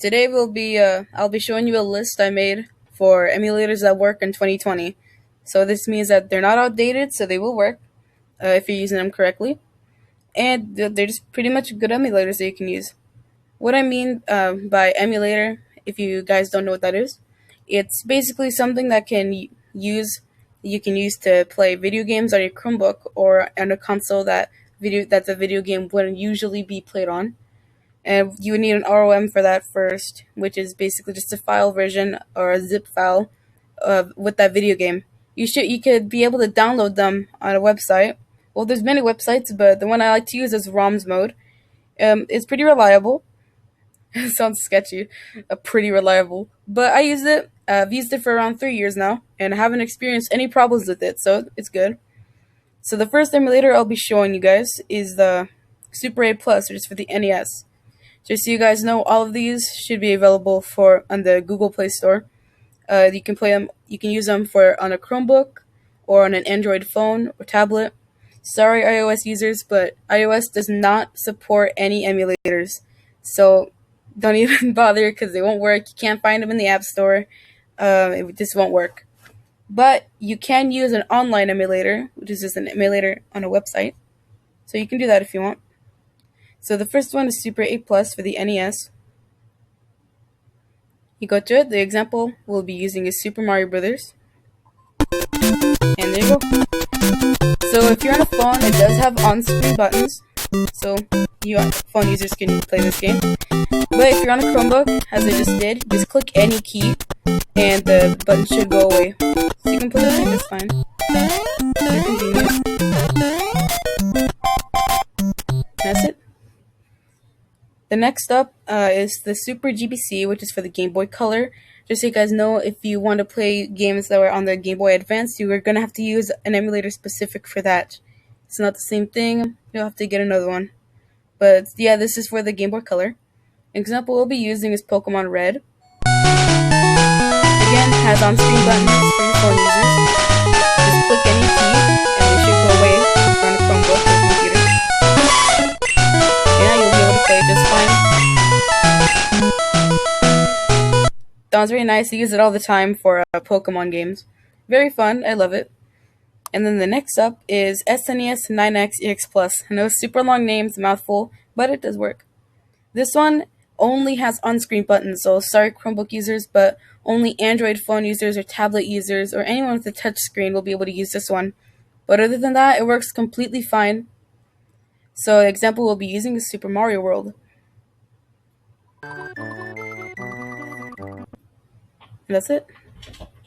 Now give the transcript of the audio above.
Today I'll be showing you a list I made for emulators that work in 2020. So this means that they're not outdated, so they will work if you're using them correctly, and they're just pretty much good emulators that you can use. What I mean by emulator, if you guys don't know what that is, it's basically something that you can use to play video games on your Chromebook or on a console that the video game wouldn't usually be played on. And you would need an ROM for that first, which is basically just a file version or a zip file with that video game. You could be able to download them on a website. Well, there's many websites, but the one I like to use is ROMs mode. It's pretty reliable. It sounds sketchy, pretty reliable, but I use it. I've used it for around 3 years now, and I haven't experienced any problems with it, so it's good. So the first emulator I'll be showing you guys is the Super 8 Plus, which is for the NES. Just so you guys know, all of these should be available for on the Google Play Store. You can play them. You can use them for on a Chromebook or on an Android phone or tablet. Sorry, iOS users, but iOS does not support any emulators, so don't even bother because they won't work. You can't find them in the App Store. It just won't work. But you can use an online emulator, which is just an emulator on a website. So you can do that if you want. So the first one is Super 8 Plus for the NES. You go to it. The example we'll be using is Super Mario Brothers. And there you go. So if you're on a phone, it does have on-screen buttons. So you phone users can play this game. But if you're on a Chromebook, as I just did, just click any key and the button should go away. So you can play it just fine. Very convenient. That's it. The next up is the Super GBC, which is for the Game Boy Color. Just so you guys know, if you want to play games that were on the Game Boy Advance, you are going to have to use an emulator specific for that. It's not the same thing. You'll have to get another one. But yeah, this is for the Game Boy Color. An example we'll be using is Pokemon Red. Again, has on-screen buttons for your phone users. Just click any key, and it should go away on a Chromebook or computer. Yeah, you'll be able to play just fine. Sounds very nice. I use it all the time for Pokemon games. Very fun. I love it. And then the next up is SNES 9X EX Plus. I know it's super long name, it's a mouthful, but it does work. This one only has on-screen buttons, so sorry Chromebook users, but only Android phone users or tablet users or anyone with a touch screen will be able to use this one. But other than that, it works completely fine. So the example we'll be using is Super Mario World. And that's it.